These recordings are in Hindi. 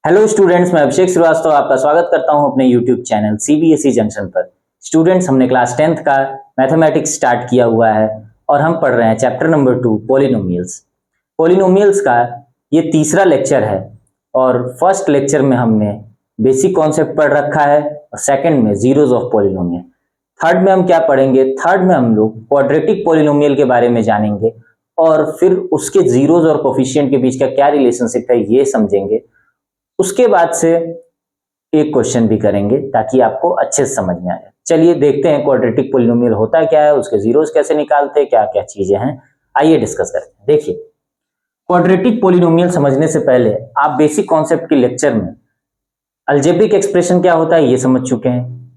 हेलो स्टूडेंट्स, मैं अभिषेक श्रीवास्तव आपका स्वागत करता हूं अपने यूट्यूब चैनल सीबीएसई जंक्शन पर। स्टूडेंट्स, हमने क्लास 10th का मैथमेटिक्स स्टार्ट किया हुआ है और हम पढ़ रहे हैं चैप्टर नंबर 2 पॉलिनोमियल्स। पॉलिनोमियल्स का ये तीसरा लेक्चर है और फर्स्ट लेक्चर में हमने बेसिक कॉन्सेप्ट पढ़ रखा है और सेकेंड में जीरोज ऑफ पॉलिनोमियल। थर्ड में हम क्या पढ़ेंगे? थर्ड में हम लोग क्वाड्रेटिक पॉलिनोमियल के बारे में जानेंगे और फिर उसके जीरोज और कोफिशिएंट के बीच का क्या रिलेशनशिप है ये समझेंगे। उसके बाद से एक क्वेश्चन भी करेंगे ताकि आपको अच्छे से समझ में आ जाए। चलिए देखते हैं क्वाड्रेटिक पॉलिनोमियल होता क्या है, उसके जीरोस कैसे निकालते हैं, क्या क्या चीजें हैं, आइए डिस्कस करते हैं। देखिए, क्वाड्रेटिक पॉलिनोमियल समझने से पहले आप बेसिक कॉन्सेप्ट के लेक्चर में अलजेब्रिक एक्सप्रेशन क्या होता है ये समझ चुके हैं।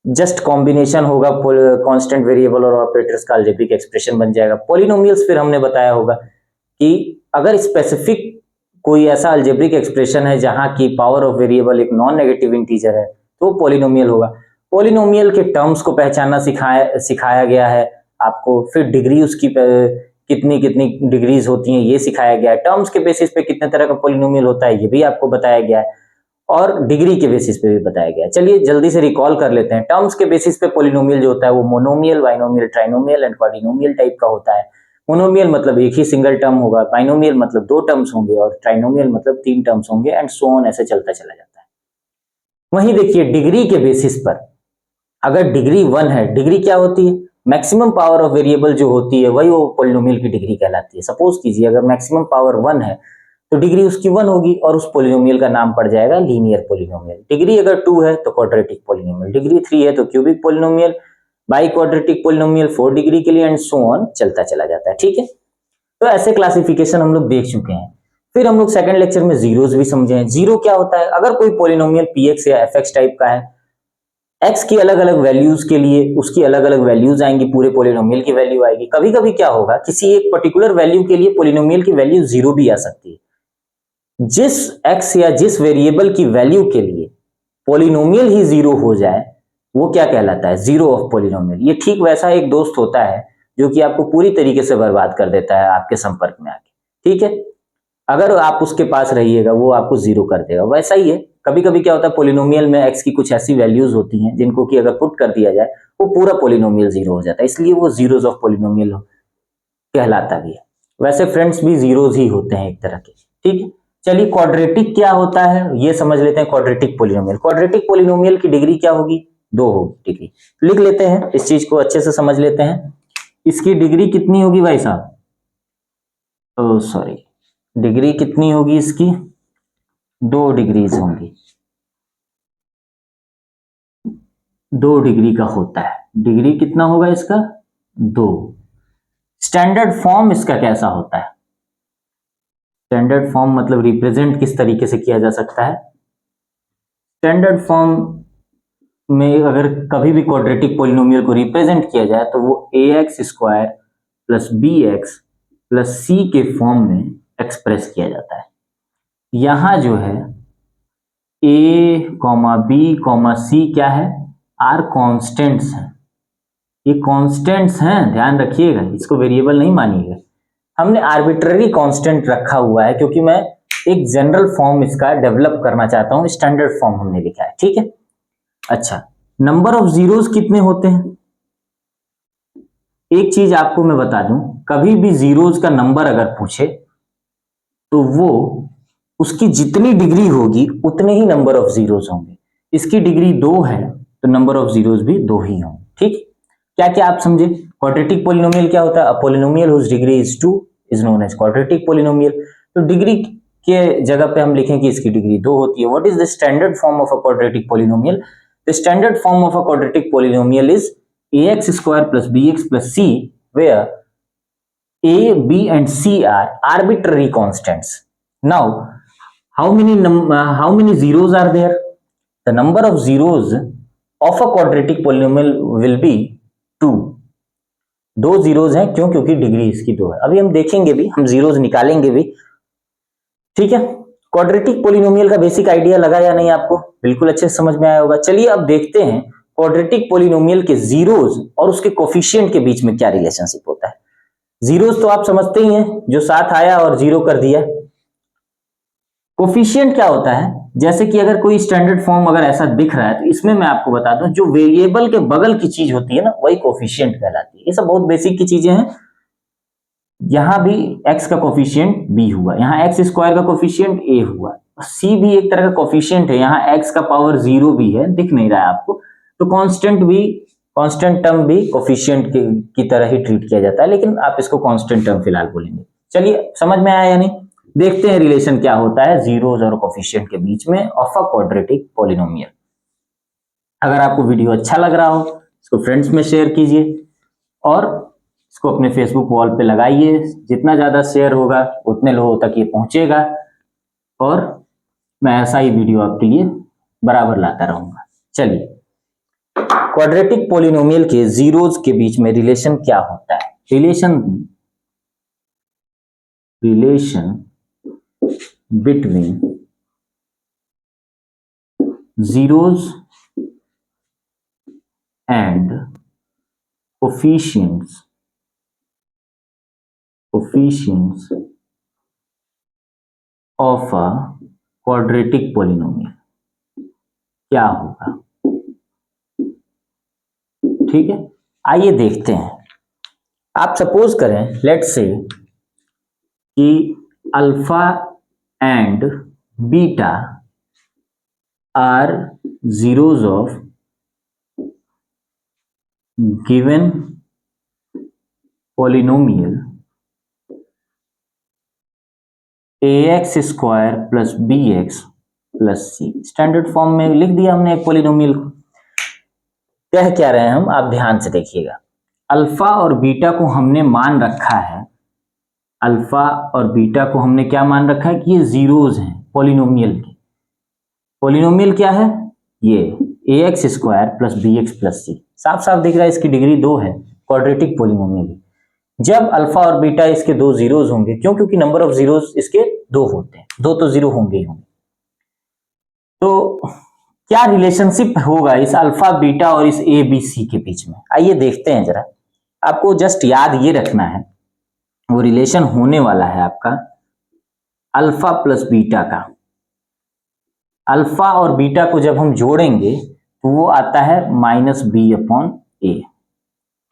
जस्ट कॉम्बिनेशन होगा कांस्टेंट वेरिएबल और ऑपरेटर्स का अलजेब्रिक एक्सप्रेशन बन जाएगा। पॉलिनोमियल्स फिर हमने बताया होगा कि अगर स्पेसिफिक कोई ऐसा अलजेब्रिक एक्सप्रेशन है जहां की पावर ऑफ वेरिएबल एक नॉन नेगेटिव इंटीजर है तो पॉलिनोमियल होगा। पॉलिनोमियल के टर्म्स को पहचानना सिखाया गया है आपको। फिर डिग्री उसकी कितनी कितनी डिग्रीज होती हैं ये सिखाया गया है। टर्म्स के बेसिस पे कितने तरह का पॉलिनोमियल होता है ये भी आपको बताया गया है और डिग्री के बेसिस पे भी बताया गया है। चलिए जल्दी से रिकॉल कर लेते हैं। टर्म्स के बेसिस पे पॉलिनोमियल जो होता है वो monomial, binomial, trinomial and quadrinomial type का होता है। मोनोमियल मतलब एक ही सिंगल टर्म होगा, बाइनोमियल मतलब 2 टर्म्स होंगे और ट्राइनोमियल मतलब 3 टर्म्स होंगे एंड सो ऑन, ऐसे चलता चला जाता है। वहीं देखिए डिग्री के बेसिस पर अगर डिग्री 1 है, डिग्री क्या होती है? मैक्सिमम पावर ऑफ वेरिएबल जो होती है वही वो पॉलिनोमियल की डिग्री कहलाती है। सपोज कीजिए अगर मैक्सिमम पावर 1 है तो डिग्री उसकी 1 होगी और उस पॉलिनोमियल का नाम पड़ जाएगा लीनियर पॉलिनोमियल। डिग्री अगर 2 है तो क्वाड्रेटिक पॉलिनोमियल, डिग्री 3 है तो cubic polynomial, by quadratic polynomial 4 degree के लिए एंड सो ऑन चलता चला जाता है। ठीक है, तो ऐसे क्लासिफिकेशन हम लोग देख चुके हैं। फिर हम लोग सेकंड लेक्चर में जीरोस भी समझे हैं। जीरो क्या होता है? अगर कोई पॉलिनोमियल px या fx टाइप का है, x की अलग अलग वैल्यूज के लिए उसकी अलग अलग वैल्यूज आएंगी, पूरे पॉलिनोमियल की वैल्यू आएगी। कभी कभी क्या होगा, किसी एक पर्टिकुलर वैल्यू के लिए पॉलिनोमियल की वैल्यू जीरो भी आ सकती है। जिस x या जिस वेरिएबल की वैल्यू के लिए पॉलिनोमियल ही जीरो हो जाए वो क्या कहलाता है? Zero of polynomial. ये ठीक वैसा एक दोस्त होता है जो कि आपको पूरी तरीके से बर्बाद कर देता है आपके संपर्क में आके। ठीक है, अगर आप उसके पास रहिएगा वो आपको जीरो कर देगा। वैसा ही है, कभी कभी क्या होता है पॉलिनोमियल में x की कुछ ऐसी वैल्यूज होती हैं जिनको कि अगर पुट कर दिया जाए वो पूरा पॉलिनोमियल जीरो हो जाता है, इसलिए वो जीरोज ऑफ पॉलिनोमियल कहलाता भी है। वैसे फ्रेंड्स भी जीरोज ही होते हैं एक तरह के। ठीक है, चलिए क्वाड्रेटिक क्या होता है ये समझ लेते हैं। क्वाड्रेटिक पॉलिनोमियल, क्वाड्रेटिक पॉलिनोमियल की डिग्री क्या होगी? 2 होगी डिग्री। लिख लेते हैं, इस चीज को अच्छे से समझ लेते हैं। इसकी डिग्री कितनी होगी भाई साहब? सॉरी, डिग्री कितनी होगी इसकी? 2 डिग्रीज होंगी। 2 डिग्री का होता है। डिग्री कितना होगा इसका? 2। स्टैंडर्ड फॉर्म इसका कैसा होता है? स्टैंडर्ड फॉर्म मतलब रिप्रेजेंट किस तरीके से किया जा सकता है? स्टैंडर्ड फॉर्म में अगर कभी भी क्वाड्रेटिक पॉलिनोमियल को रिप्रेजेंट किया जाए तो वो ax square plus bx plus c के फॉर्म में एक्सप्रेस किया जाता है। यहां जो है a, b, c क्या है? आर कॉन्स्टेंट्स हैं। ये कॉन्स्टेंट्स हैं, ध्यान रखिएगा, इसको वेरिएबल नहीं मानिएगा। हमने आर्बिट्ररी कांस्टेंट रखा हुआ है क्योंकि मैं एक जनरल फॉर्म इसका डेवलप करना चाहता हूं। स्टैंडर्ड फॉर्म हमने लिखा है। ठीक है, अच्छा, नंबर ऑफ जीरोस कितने होते हैं? एक चीज आपको मैं बता दूं, कभी भी जीरोस का नंबर अगर पूछे तो वो उसकी जितनी डिग्री होगी उतने ही नंबर ऑफ जीरोस होंगे। इसकी डिग्री 2 है तो नंबर ऑफ जीरोस भी 2 ही होंगे। ठीक, क्या क्या आप समझे? क्वाड्रेटिक पॉलिनोमियल क्या होता है? A polynomial whose degree is 2 is known as quadratic polynomial. तो डिग्री के जगह पे हम लिखें कि इसकी डिग्री 2 होती है। What is the standard form of a quadratic polynomial? The standard form of a quadratic polynomial is ax square plus bx plus c where a, b and c are arbitrary constants. Now how many zeros are there? The number of zeros of a quadratic polynomial will be 2. 2 zeros हैं, क्यों? क्योंकि डिग्री इसकी 2 है। अभी हम देखेंगे भी, हम जीरोज निकालेंगे भी। ठीक है, क्वाड्रेटिक पॉलिनोमियल का बेसिक आइडिया लगा या नहीं आपको? बिल्कुल अच्छे से समझ में आया होगा। चलिए अब देखते हैं क्वाड्रेटिक पॉलिनोमियल के जीरोज और उसके कोफिशिएंट के बीच में क्या रिलेशनशिप होता है। जीरोज तो आप समझते ही हैं, जो साथ आया और जीरो कर दिया। कोफिशिएंट क्या होता है, जैसे कि अगर कोई स्टैंडर्ड फॉर्म अगर ऐसा दिख रहा है तो इसमें मैं आपको बता दूं, जो वेरिएबल के बगल की चीज होती है ना वही कोफिशिएंट कहलाती है। ये सब बहुत बेसिक की चीजें हैं। यहां भी x का कोफिशिएंट b हुआ, यहाँ एक्स स्क्वायर का कोफिशिएंट a हुआ, c भी एक तरह का कोफिशिएंट है, यहाँ x का पावर 0 भी है, दिख नहीं रहा है आपको। तो कांस्टेंट टर्म भी कोफिशिएंट की तरह ही ट्रीट किया जाता है, लेकिन आप इसको कांस्टेंट टर्म फिलहाल बोलेंगे। चलिए समझ में आया या नहीं, देखते हैं रिलेशन क्या होता है जीरोस और कोफिशिएंट के बीच में ऑफ अ क्वाड्रेटिक पॉलिनोमियल। अगर आपको वीडियो अच्छा लग रहा हो इसको फ्रेंड्स में शेयर कीजिए और इसको अपने फेसबुक वॉल पे लगाइए। जितना ज्यादा शेयर होगा उतने लोगों तक ये पहुंचेगा और मैं ऐसा ही वीडियो आपके लिए बराबर लाता रहूंगा। चलिए, क्वाड्रेटिक पॉलिनोमियल के जीरोस के बीच में रिलेशन क्या होता है? Relation between zeros and coefficients of a quadratic polynomial क्या होगा? ठीक है, आइए देखते हैं। आप सपोज करें, लेट्स से कि alpha and beta are zeros of given polynomial ax square plus bx plus c. Standard form में लिख दिया हमने एक पॉलिनोमियल को। कह क्या रहे हैं हम, आप ध्यान से देखिएगा। अल्फा और बीटा को हमने मान रखा है, अल्फा और बीटा को हमने क्या मान रखा है कि ये जीरोस हैं पॉलिनोमियल के। पॉलिनोमियल क्या है? ये ax square plus bx plus C. साफ साफ दिख रहा है इसकी डिग्री 2 है, क्वाड्रेटिक पॉलिनोमियल है। जब अल्फा और बीटा इसके दो जीरोस होंगे, क्यों? क्योंकि नंबर ऑफ जीरोस इसके 2 होते हैं, 2 तो जीरो होंगे ही होंगे। तो क्या रिलेशनशिप होगा इस अल्फा बीटा और इस ए बी सी के बीच में? आइए देखते हैं जरा। आपको जस्ट याद ये रखना है, वो रिलेशन होने वाला है आपका अल्फा प्लस बीटा का। अल्फा और बीटा को जब हम जोड़ेंगे तो वो आता है माइनस बी अपॉन ए।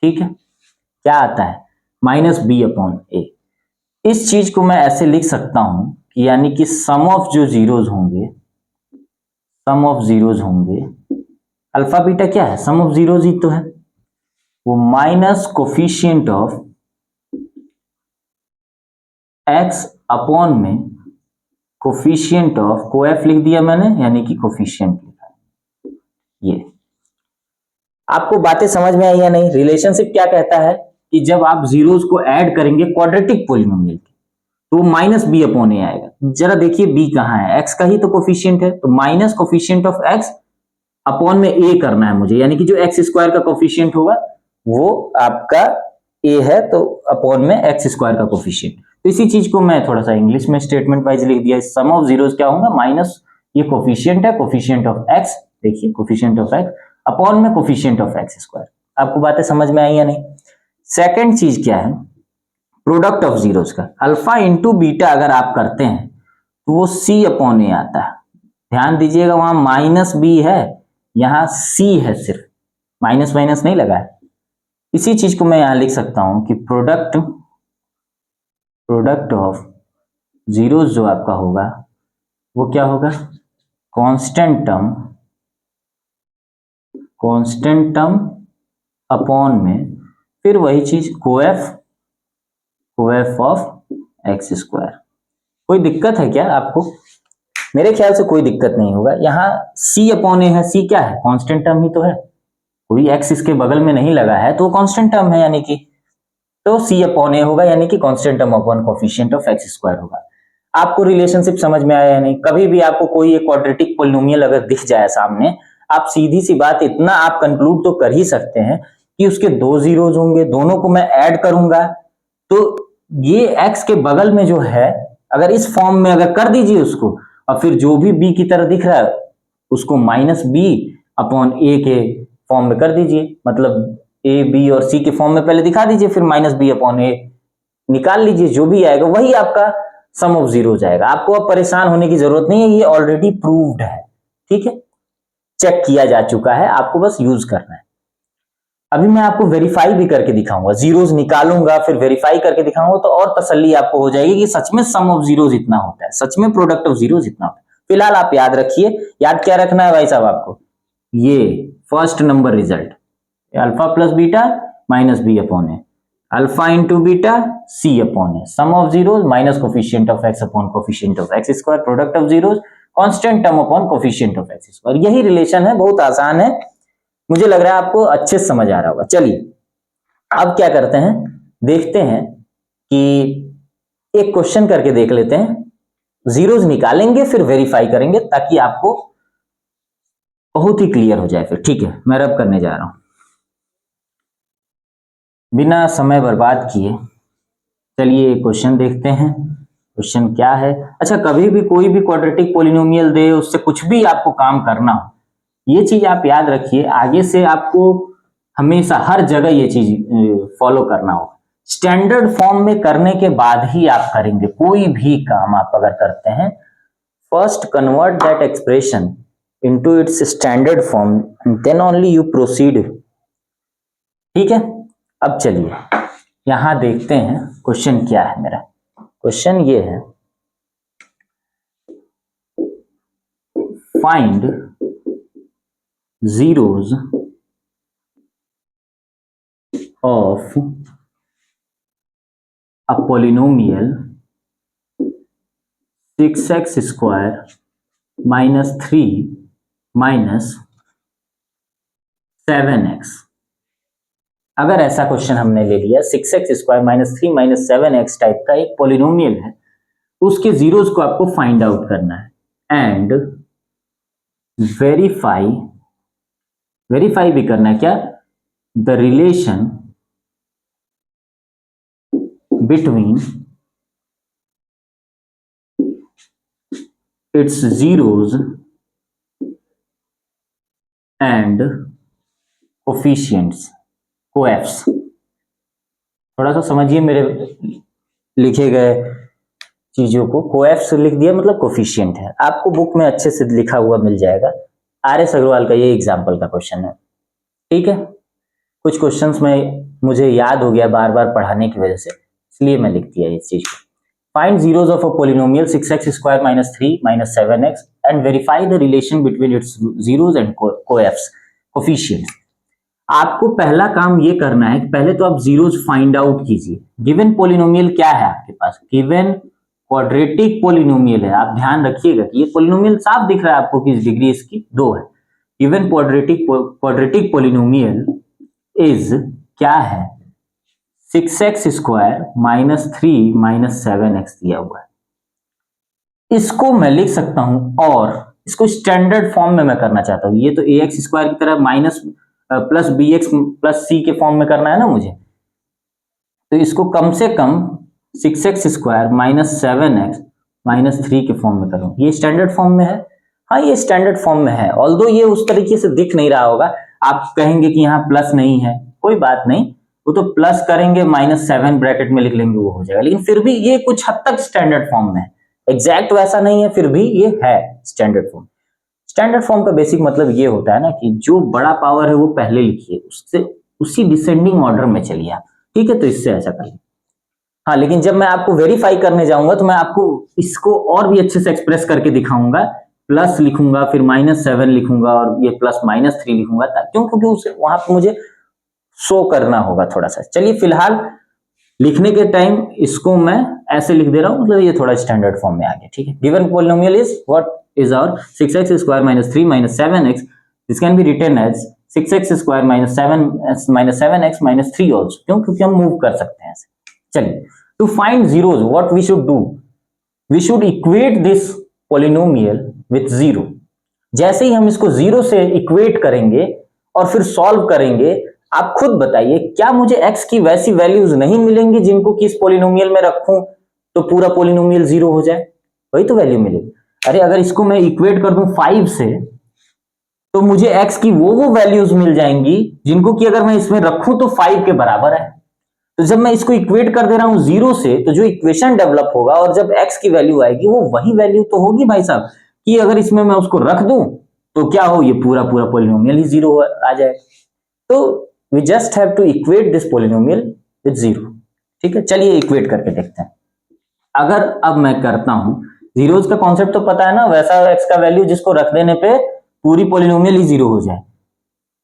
ठीक है, क्या आता है? माइनस बी अपॉन ए। इस चीज को मैं ऐसे लिख सकता हूं कि यानी कि सम ऑफ जो जीरोस होंगे, सम ऑफ जीरोस होंगे, अल्फा बीटा क्या है? सम ऑफ जीरोस ही तो है। वो minus coefficient of x upon में कोफिशिएंट ऑफ, कोएफ लिख दिया मैंने, यानी कि कोफिशिएंट लिखा है। ये आपको बातें समझ में आई या नहीं? रिलेशनशिप क्या कहता है कि जब आप जीरोस को ऐड करेंगे क्वाड्रेटिक पॉलिनोमियल के तो माइनस बी अपॉन ए आएगा। जरा देखिए बी कहां है, एक्स का ही तो कोफिशिएंट है, तो minus coefficient of x upon में ए करना है मुझे, यानी कि जो एक्स स्क्वायर का कोफिशिएंट होगा वो आपका ए है, तो अपॉन में एक्स स्क्वायर का कोफिशिएंट। तो इसी चीज को मैं थोड़ा सा इंग्लिश में स्टेटमेंट वाइज लिख दिया। सम ऑफ जीरोस क्या होगा? माइनस ये कोफिशिएंट है, कोफिशिएंट ऑफ एक्स, देखिए कोफिशिएंट ऑफ एक्स अपॉन में कोफिशिएंट ऑफ एक्स स्क्वायर। आपको बातें समझ में आई या नहीं? सेकेंड चीज क्या है? प्रोडक्ट ऑफ जीरोस का। अल्फा इंटू बीटा अगर आप करते हैं तो वो सी अपॉन ए आता है। ध्यान दीजिएगा, वहां माइनस बी है, यहां सी है, सिर्फ माइनस माइनस नहीं लगा है। इसी चीज को मैं यहां लिख सकता हूं कि प्रोडक्ट ऑफ जीरोस जो आपका होगा वो क्या होगा? कांस्टेंट टर्म अपॉन में फिर वही चीज कोएफ ऑफ एक्स स्क्वायर। कोई दिक्कत है क्या आपको? मेरे ख्याल से कोई दिक्कत नहीं होगा। यहाँ सी अपॉन ए है, सी क्या है? कांस्टेंट टर्म ही तो है, कोई एक्स इसके बगल में नहीं लगा है तो कांस्टेंट टर्म है, यानी कि तो सी अपॉन ए होगा, यानी कि constant term upon coefficient of x square होगा। आपको रिलेशनशिप समझ में आया या नहीं? कभी भी आपको कोई एक क्वाड्रेटिक पॉलिनोमियल अगर दिख जाए सामने, आप सीधी सी बात इतना आप कंक्लूड तो कर ही सकते हैं कि उसके 2 जीरोस होंगे, दोनों को मैं ऐड करूंगा तो ये एक्स के बगल में जो है, अगर इस फॉर्म में अगर कर दीजिए उसको, और फिर जो भी बी की तरह दिख रहा है उसको माइनस बी अपॉन ए के फॉर्म में कर दीजिए, मतलब ए बी और सी के फॉर्म में पहले दिखा दीजिए, फिर माइनस बी अपॉन ए निकाल लीजिए, जो भी आएगा वही आपका सम ऑफ जीरो जाएगा। आपको अब परेशान होने की जरूरत नहीं है, ये ऑलरेडी प्रूव्ड है, ठीक है, चेक किया जा चुका है, आपको बस यूज करना है। अभी मैं आपको वेरीफाई भी करके दिखाऊंगा, जीरोस निकालूंगा फिर वेरीफाई करके दिखाऊंगा, तो और तसल्ली आपको हो जाएगी कि सच में सम ऑफ जीरोस इतना होता है, सच में प्रोडक्ट ऑफ जीरोस इतना होता है। फिलहाल आप याद रखिए, याद क्या रखना है भाई साहब आपको, ये first number result alpha plus beta minus B upon a, alpha into beta c upon a, sum of zeros minus coefficient of x upon coefficient of x square, product of zeros constant term upon coefficient of x square. यही रिलेशन है, बहुत आसान है, मुझे लग रहा है आपको अच्छे से समझ आ रहा होगा। चलिए अब क्या करते हैं, देखते हैं कि एक क्वेश्चन करके देख लेते हैं, जीरोस निकालेंगे फिर वेरीफाई करेंगे ताकि आपको बहुत ही क्लियर हो जाए फिर। ठीक है, मैं रब करने जा रहा हूं बिना समय बर्बाद किए। चलिए क्वेश्चन देखते हैं, क्वेश्चन क्या है। अच्छा, कभी भी कोई भी क्वाड्रेटिक पॉलिनोमियल दे, उससे कुछ भी आपको काम करना हो, ये चीज आप याद रखिए, आगे से आपको हमेशा हर जगह ये चीज फॉलो करना होगा। स्टैंडर्ड फॉर्म में करने के बाद ही आप करेंगे कोई भी काम। आप अगर करते हैं, first convert that expression into its standard form, then only you proceed. ठीक है, अब चलिए यहां देखते हैं क्वेश्चन क्या है मेरा। क्वेश्चन ये है, find zeros of a polynomial 6x square minus 3 minus 7x। अगर ऐसा क्वेश्चन हमने ले लिया, 6x square minus 3 minus 7x type का एक पॉलिनोमियल है, उसके जीरोस को आपको फाइंड आउट करना है एंड वेरीफाई भी करना है। क्या? The relation between its zeros and coefficients, coeffs. थोड़ा सा समझिए मेरे लिखे गए चीजों को, कोएफ्स लिख दिया मतलब कोफिशिएंट है, आपको बुक में अच्छे से लिखा हुआ मिल जाएगा। आर.एस. अग्रवाल का ये एग्जाम्पल का क्वेश्चन है। ठीक है, कुछ क्वेश्चंस में मुझे याद हो गया बार बार पढ़ाने की वजह से, इसलिए मैं लिख दिया इस चीज को। Find zeros of a polynomial 6x square minus 3 minus 7x and verify the relation between its zeros and coeffs, coefficients. आपको पहला काम ये करना है कि पहले तो आप जीरोस फाइंड आउट कीजिए। गिवन पॉलिनोमियल क्या है आपके पास? गिवन क्वाड्रेटिक पॉलिनोमियल है। आप ध्यान रखिएगा कि ये पॉलिनोमियल साफ दिख रहा है आपको कि डिग्री इसकी 2 है। गिवन क्वाड्रेटिक पॉलिनोमियल इज क्या है? 6x square minus 3 minus 7x दिया हुआ है। इसको मैं लिख सकता हूं और इसको स्टैंडर्ड फॉर्म में मैं करना चाहता हूं। ये तो ax स्क्वायर की तरह minus plus bx plus c के फॉर्म में करना है ना मुझे, तो इसको कम से कम 6x square minus 7x minus 3 के फॉर्म में करूं। ये स्टैंडर्ड फॉर्म में है, हाँ ये स्टैंडर्ड फॉर्म में है, ऑल्दो ये उस तरीके से दिख नहीं रहा होगा। आप कहेंगे कि यहाँ प्लस नहीं है, कोई बात नहीं, वो तो प्लस करेंगे माइनस 7 ब्रैकेट में लिख लेंगे वो हो जाएगा, लेकिन फिर भी ये कुछ हद तक स्टैंडर्ड फॉर्म में है। एग्जैक्ट वैसा नहीं है, फिर भी ये है स्टैंडर्ड फॉर्म। स्टैंडर्ड फॉर्म का बेसिक मतलब ये होता है ना कि जो बड़ा पावर है वो पहले लिखिए, उससे उसी डिसेंडिंग ऑर्डर में चलिए आप। ठीक है, तो इससे ऐसा करिए। हाँ, लेकिन जब मैं आपको वेरीफाई करने जाऊंगा तो मैं आपको इसको और भी अच्छे से एक्सप्रेस करके दिखाऊंगा। प्लस लिखूंगा, फिर माइनस 7 लिखूंगा और ये प्लस माइनस 3 लिखूंगा, क्यों? क्योंकि उसे वहां पर मुझे शो करना होगा थोड़ा सा। चलिए फिलहाल लिखने के टाइम इसको मैं ऐसे लिख दे रहा हूं, मतलब ये थोड़ा स्टैंडर्ड फॉर्म में आ गया। ठीक है, given polynomial is what is our 6x square minus 3 minus 7x, this can be written as 6x square minus 7x minus 3 also. क्यों? क्योंकि हम मूव कर सकते हैं ऐसे। चलिए, to find zeros what we should do, we should equate this polynomial with zero. जैसे ही हम इसको जीरो से इक्वेट करेंगे और फिर सॉल्व करेंगे, आप खुद बताइए क्या मुझे x की वैसी वैल्यूज नहीं मिलेंगी जिनको कि इस पॉलिनोमियल में रखूं तो पूरा पॉलिनोमियल जीरो हो जाए? वही तो वैल्यू मिलेगी। अरे अगर इसको मैं इक्वेट कर दूं 5 से तो मुझे x की वो वैल्यूज मिल जाएंगी जिनको कि अगर मैं इसमें रखूं तो 5 के बराबर है। तो जब मैं इसको इक्वेट कर दे रहा हूं जीरो से, तो जो इक्वेशन डेवलप होगा और जब x की वैल्यू आएगी वो वही वैल्यू तो होगी भाई साहब, कि अगर इसमें मैं उसको रख दूं तो क्या हो, ये पूरा पूरा पोलिनोमियल ही जीरो आ जाए। तो we just have to equate this polynomial with zero. ठीक है, चलिए इक्वेट करके देखते हैं। अगर अब मैं करता हूं, जीरोज का कॉन्सेप्ट तो पता है ना, वैसा x का वैल्यू जिसको रख देने पे पूरी पोलिनोमियल ही जीरो हो जाए।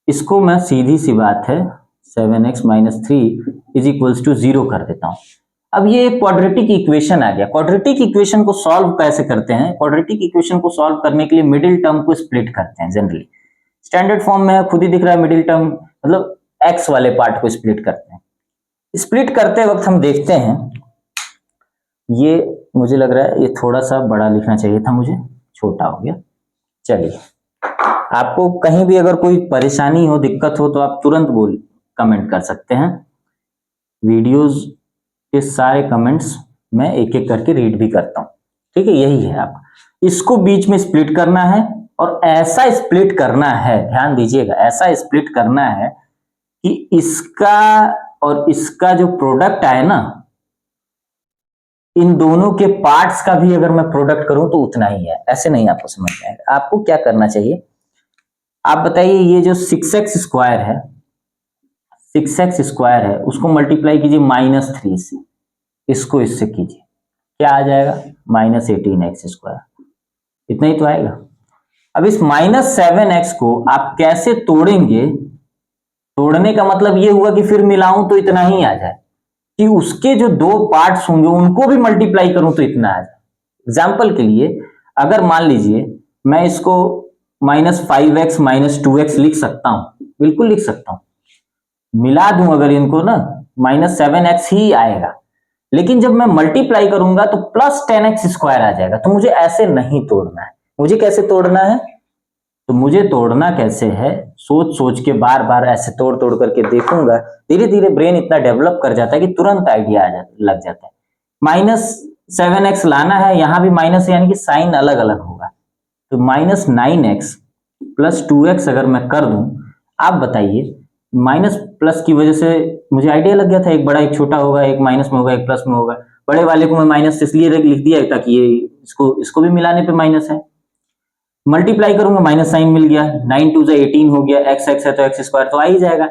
इसको मैं सीधी सी बात है 7x minus three is equals to zero कर देता हूं। अब ये एक क्वाड्रेटिक इक्वेशन आ गया। क्वाड्रेटिक इक्वेशन को सॉल्व कैसे करते हैं? क्वाड्रेटिक इक्वेशन को सॉल्व करने के लिए मिडिल टर्म को स्प्लिट करते हैं। जनरली स्टैंडर्ड फॉर्म में खुद ही दिख रहा है, मिडिल टर्म मतलब x वाले पार्ट को स्प्लिट करते हैं। स्प्लिट करते वक्त हम देखते हैं, ये मुझे लग रहा है ये थोड़ा सा बड़ा लिखना चाहिए था, मुझे छोटा हो गया। चलिए, आपको कहीं भी अगर कोई परेशानी हो, दिक्कत हो, तो आप तुरंत कमेंट कर सकते हैं। वीडियोस के सारे कमेंट्स मैं एक एक करके रीड भी करता हूं। ठीक है, यही है। आप इसको बीच में स्प्लिट करना है और ऐसा स्प्लिट करना है, ध्यान दीजिएगा, ऐसा स्प्लिट करना है कि इसका और इसका जो प्रोडक्ट आए ना, इन दोनों के पार्ट्स का भी अगर मैं प्रोडक्ट करूं तो उतना ही है। ऐसे नहीं आपको समझ में आएगा। आपको क्या करना चाहिए, आप बताइए, ये जो 6x स्क्वायर है, 6x स्क्वायर है, उसको मल्टीप्लाई कीजिए -3 से, इसको इससे कीजिए, क्या आ जाएगा? -18x स्क्वायर, इतना ही तो आएगा। अब इस -7x को आप कैसे तोड़ेंगे? तोड़ने का मतलब ये हुआ कि फिर मिलाऊं तो इतना ही आ जाए, कि उसके जो दो पार्ट्स होंगे उनको भी मल्टीप्लाई करूं तो इतना आ जाए। एग्जाम्पल के लिए, अगर मान लीजिए मैं इसको -5x -2x लिख सकता हूं, बिल्कुल लिख सकता हूं, मिला दूं अगर इनको ना, -7x ही आएगा। लेकिन जब मैं मल्टीप्लाई करूंगा तो +10x स्क्वायर आ जाएगा। तो मुझे ऐसे नहीं तोड़ना है। मुझे कैसे तोड़ना है? तो मुझे तोड़ना कैसे है, सोच सोच के बार बार ऐसे तोड़ तोड़ करके देखूंगा। धीरे धीरे ब्रेन इतना डेवलप कर जाता है कि तुरंत आइडिया लग जाता है। -7x लाना है, यहां भी माइनस यानी कि साइन अलग अलग होगा। तो -9x + 2x अगर मैं कर दूं, आप बताइए, माइनस प्लस की वजह से मुझे आइडिया लग गया था, एक बड़ा एक छोटा होगा, एक माइनस में होगा, एक प्लस में होगा। बड़े वाले को मैं माइनस इसलिए लिख दिया ताकि ये इसको भी मिलाने पे माइनस है। मल्टीप्लाई करूंगा, माइनस साइन मिल गया, 9 2 18 हो गया, x है तो x स्क्वायर तो आ ही जाएगा।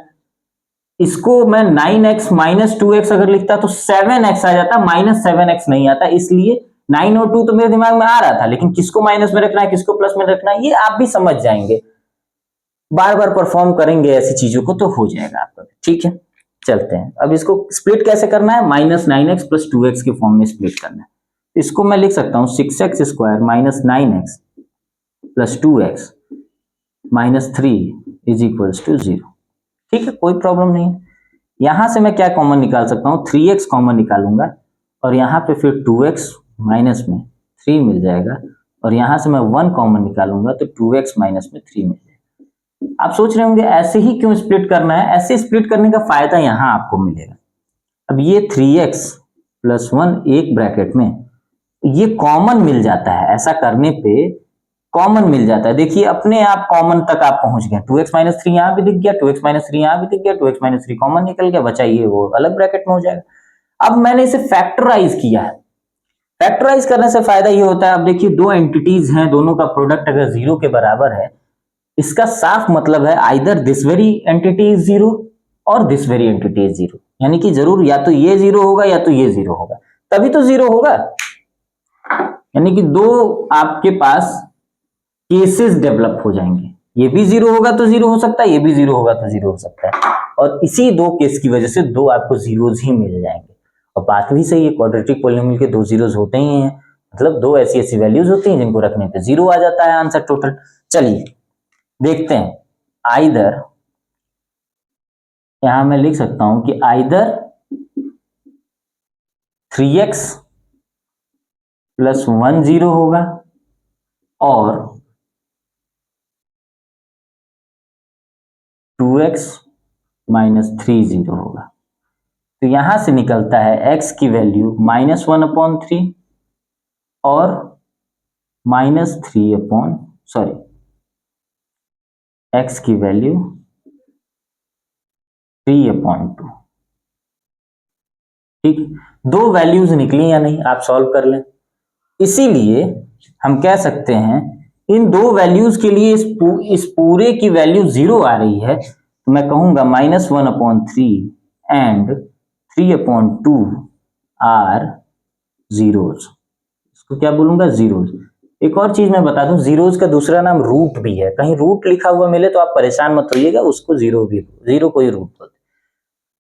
इसको मैं 9x -2x अगर लिखता तो 7x आ जाता, -7x नहीं आता। इसलिए 9 और 2 तो मेरे दिमाग में आ रहा था, लेकिन किसको माइनस में रखना है, किसको प्लस में रखना है, ये आप भी समझ जाएंगे। बार बार परफॉर्म करेंगे ऐसी चीजों को तो हो जाएगा आपका। ठीक है, चलते हैं। अब इसको स्प्लिट कैसे करना है? -9x + 2x के फॉर्म में स्प्लिट करना है। इसको मैं लिख सकता हूं 6x square -9x + 2x -3 is equals to 0। ठीक है, कोई प्रॉब्लम नहीं है। यहां से मैं क्या कॉमन निकाल सकता हूं? 3x कॉमन निकालूंगा और यहां पे फिर 2x माइनस में 3 मिल जाएगा, और यहां से मैं 1 कॉमन निकालूंगा तो 2x माइनस में 3 मिल जाएगा। आप सोच रहे होंगे ऐसे ही क्यों स्प्लिट करना है? ऐसे स्प्लिट करने का फायदा यहां आपको मिलेगा। अब ये 3x + 1 एक ब्रैकेट में, ये कॉमन मिल जाता है। ऐसा करने पे कॉमन मिल जाता है। देखिए अपने आप कॉमन तक आप पहुंच गए। 2x - 3 यहां भी दिख गया, 2x - 3 यहां भी दिख गया, 2x - 3 कॉमन निकल गया, बचा ये वो अलग ब्रैकेट में हो जाएगा। अब मैंने इसे फैक्टराइज किया है। फैक्टराइज करने से फायदा ये होता है, अब देखिए दो एंटिटीज हैं, दोनों का प्रोडक्ट अगर 0 के बराबर है, इसका साफ मतलब है either this very entity is 0 और दिस वेरी एंटिटी इज 0। यानी कि जरूर या तो ये 0 होगा या तो ये 0 होगा, तभी तो 0 होगा। यानी कि दो आपके पास केसेस डेवलप हो जाएंगे। ये भी 0 होगा तो 0 हो सकता है, ये भी 0 होगा तो 0 हो सकता है, और इसी दो केस की वजह से दो आपको जीरोज ही मिल जाएंगे। और बात भी सही है, क्वाड्रेटिक पॉलिनोमियल के दो जीरोज होते ही हैं, मतलब दो ऐसी ऐसी वैल्यूज होती हैं जिनको रखने पे 0 आ जाता है आंसर टोटल। चलिए देखते हैं। आइदर, यहां मैं लिख सकता हूं कि आइदर 3x + 1 0 होगा और 2x - 3 0 होगा। तो यहां से निकलता है x की वैल्यू -1/3 और x की वैल्यू 3/2। ठीक, दो वैल्यूज निकली या नहीं आप सॉल्व कर लें। इसीलिए हम कह सकते हैं इन दो वैल्यूज के लिए इस पूरे की वैल्यू 0 आ रही है, तो मैं कहूंगा -1/3 एंड 3/2 आर जीरोज। इसको क्या बोलूंगा, जीरोज। एक और चीज मैं बता दूं, जीरोज का दूसरा नाम रूट भी है। कहीं रूट लिखा हुआ मिले तो आप परेशान मत होइएगा, उसको जीरो भी, जीरो को ही रूट बोलते।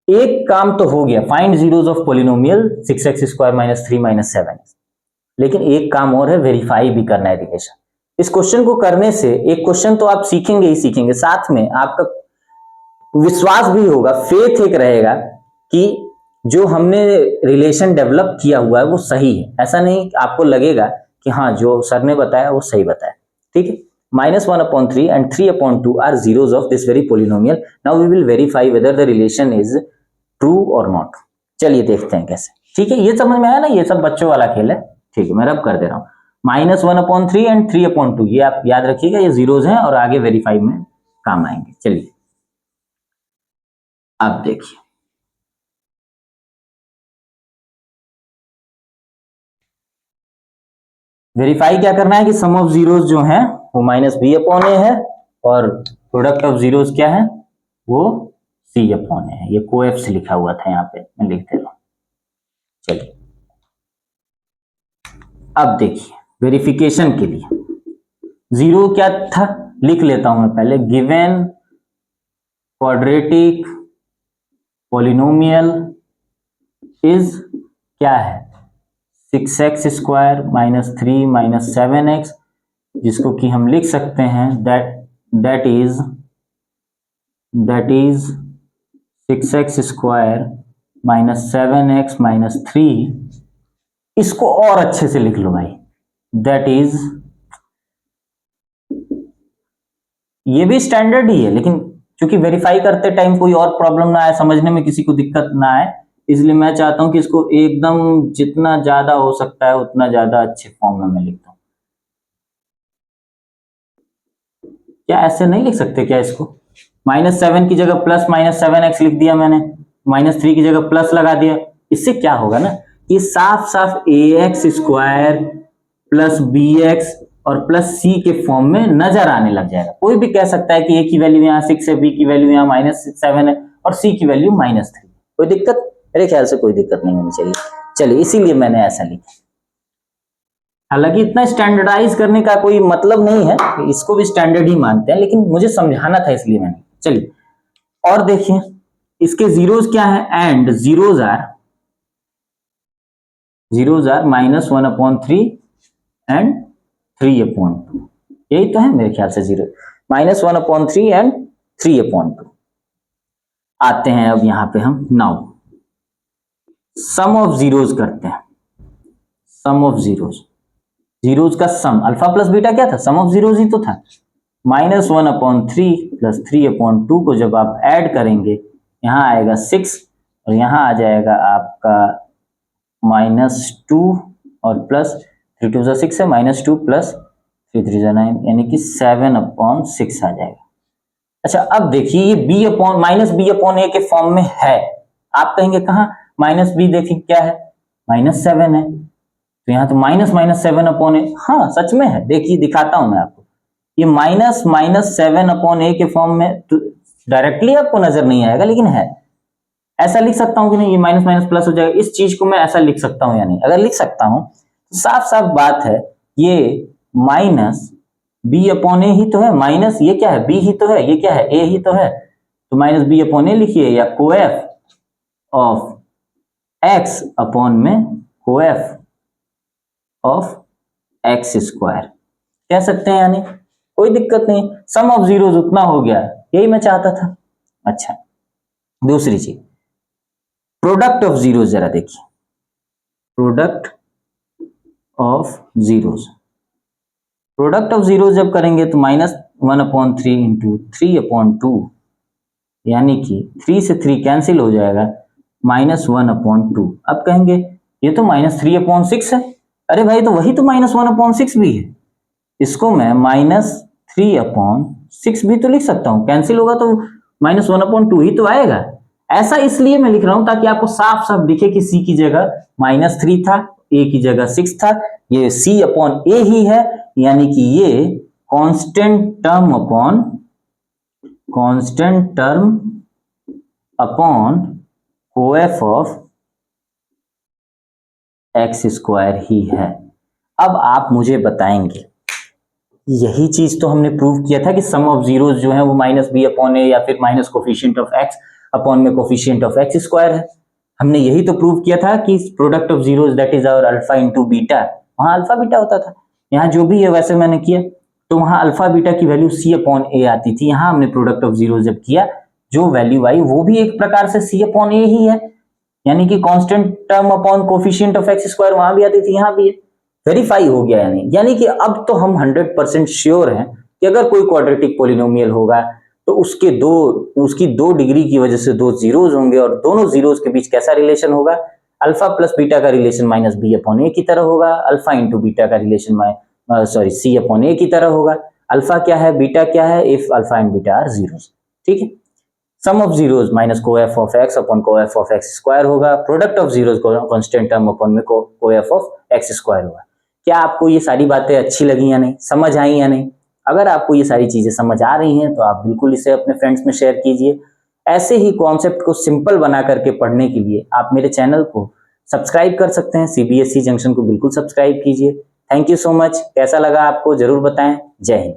एक काम तो हो गया, find zeros of polynomial 6x² - 3 - 7। लेकिन एक काम और है, वेरीफाई भी करना है रिलेशन। इस क्वेश्चन को करने से एक क्वेश्चन तो आप सीखेंगे ही सीखेंगे, साथ में आपका विश्वास भी होगा, फेथ एक रहेगा कि जो हमने रिलेशन डेवलप किया हुआ है वो सही है। ऐसा नहीं आपको लगेगा कि हाँ जो सर ने बताया वो सही बताया। ठीक है, -1/3 and 3/2 are zeros of this very polynomial. Now we will verify whether the relation is true or not. चलिए देखते हैं कैसे। ठीक है, ये समझ में आया ना, ये सब बच्चों वाला खेल है। ठीक है, मैं रब कर दे रहा हूँ। -1/3 and 3/2 ये आप याद रखिएगा, ये जीरोज हैं और आगे वेरीफाई में काम आएंगे। चलिए आप देखिए, वेरीफाई क्या करना है कि सम ऑफ जीरोज जो हैं वो -b/a है और प्रोडक्ट ऑफ जीरोज क्या है, वो c/a है। ये कोएफ से लिखा हुआ था, यहाँ पे मैं लिख दे रहा हूं। चलिए अब देखिए, वेरिफिकेशन के लिए जीरो क्या था लिख लेता हूं मैं पहले। गिवन क्वाड्रेटिक पॉलिनोमियल इज क्या है, 6x² - 3 - 7x, जिसको कि हम लिख सकते हैं दैट इज 6x² - 7x - 3। इसको और अच्छे से लिख लो भाई, दैट इज, ये भी स्टैंडर्ड ही है, लेकिन क्योंकि वेरीफाई करते टाइम कोई और प्रॉब्लम ना आए, समझने में किसी को दिक्कत ना आए, इसलिए मैं चाहता हूं कि इसको एकदम जितना ज्यादा हो सकता है उतना ज्यादा अच्छे फॉर्म में मैं लिखता हूं। क्या ऐसे नहीं लिख सकते क्या इसको? -7 की जगह +-7x लिख दिया मैंने, -3 की जगह प्लस लगा दिया। इससे क्या होगा ना, ये साफ साफ ax² + bx और +c के फॉर्म में नजर आने लग जाएगा। कोई भी कह सकता है कि a की वैल्यू यहाँ 6 है, b की वैल्यू यहाँ -7 है और c की वैल्यू -3। कोई दिक्कत? मेरे ख्याल से कोई दिक्कत नहीं होनी चाहिए। चलिए, इसीलिए मैंने ऐसा लिखा। हालांकि इतना स्टैंडर्डाइज करने का कोई मतलब नहीं है, इसको भी स्टैंडर्ड ही मानते हैं, लेकिन मुझे समझाना था इसलिए मैंने। चलिए और देखिए, इसके जीरोज क्या है, एंड जीरोज आर -1/3 एंड 3/2। यही तो है मेरे ख्याल से जीरो, -1/3 एंड 3/2। आते हैं अब यहां पे हम, नाउ सम ऑफ जीरोज करते हैं। सम ऑफ जीरोज, जीरोज का सम, अल्फा प्लस बीटा क्या था, सम ऑफ जीरोज ही तो था। -1/3 + 3/2 को जब आप ऐड करेंगे, यहां आएगा 6 और यहां आ जाएगा आपका -2 और प्लस 3 2 6 है, -2 + 3 3 9, यानी कि 7/6 आ जाएगा। अच्छा अब देखिए, ये -b/a के फॉर्म में है। आप कहेंगे कहां, -b देखिए क्या है, -7 है, तो यहां तो -7/a। हाँ सच में है, देखिए दिखाता हूं मैं आपको। ये -7/a के फॉर्म में तो डायरेक्टली आपको नजर नहीं आएगा, लेकिन है। ऐसा लिख सकता हूं कि नहीं, ये माइनस माइनस प्लस हो जाएगा। इस चीज को मैं ऐसा लिख सकता हूं या नहीं? अगर लिख सकता हूं तो साफ साफ बात है, ये -b/a ही तो है। माइनस ये क्या है, b ही तो है, ये क्या है, a ही तो है, तो -b/a लिखिए, या कोएफ ऑफ x अपॉन में कोएफ ऑफ x² कह सकते हैं, यानी कोई दिक्कत नहीं। सम ऑफ जीरोज उतना हो गया, यही मैं चाहता था। अच्छा, दूसरी चीज, प्रोडक्ट ऑफ जीरोज जरा देखिए। Product of zeros, product of zeros जब करेंगे तो -1/3 इंटू 3/2, यानी कि 3 से 3 कैंसिल हो जाएगा, -1/2। अब कहेंगे ये तो -3/6 है। अरे भाई, तो वही तो -1/6 भी है। इसको मैं -3/6 भी तो लिख सकता हूं, कैंसिल होगा तो -1/2 ही तो आएगा। ऐसा इसलिए मैं लिख रहा हूं ताकि आपको साफ साफ दिखे कि सी की जगह -3 था, ए की जगह 6 था, ये सी अपॉन ए ही है, यानी कि ये constant term upon coeff of x square ही है। अब आप मुझे बताएंगे, यही चीज तो हमने प्रूव किया था कि सम ऑफ जीरोस जो है वो -b अपॉन ए या फिर minus coefficient of x upon में कोफिशिएंट ऑफ एक्स स्क्वायर है। हमने यही तो प्रूव किया था कि product of zeros that is our alpha into beta, वहां अल्फा बीटा होता था। यहाँ जो भी है वैसे मैंने किया, तो वहां अल्फा बीटा की वैल्यू सी अपॉन ए आती थी। यहाँ हमने प्रोडक्ट ऑफ जीरो जब किया, जो वैल्यू आई वो भी एक प्रकार से सी अपॉन ए ही है, यानी कि constant term upon coefficient of x square वहां भी आती थी, यहाँ भी है। वेरीफाई हो गया यानी कि अब तो हम 100% श्योर हैं कि अगर कोई क्वाड्रेटिक पॉलिनोमियल होगा तो उसकी दो डिग्री की वजह से दो जीरोस होंगे, और दोनों जीरोस के बीच कैसा रिलेशन होगा, अल्फा प्लस बीटा का relation minus B upon A की तरह होगा, अल्फा इंटू बीटा का रिलेशन सी अपॉन ए की तरह होगा। अल्फा क्या है, बीटा क्या है, if alpha and beta are zeros. ठीक है, sum of zeros minus coeff of x upon coeff of x square होगा, product of zeros constant term upon में कोएफ ऑफ एक्स स्क्वायर होगा। क्या आपको ये सारी बातें अच्छी लगी या नहीं, समझ आई या नहीं? अगर आपको ये सारी चीजें समझ आ रही हैं तो आप बिल्कुल इसे अपने फ्रेंड्स में शेयर कीजिए। ऐसे ही कॉन्सेप्ट को सिंपल बना करके पढ़ने के लिए आप मेरे चैनल को सब्सक्राइब कर सकते हैं, सीबीएसई जंक्शन को बिल्कुल सब्सक्राइब कीजिए। Thank you so much. कैसा लगा आपको जरूर बताएं। जय हिंद।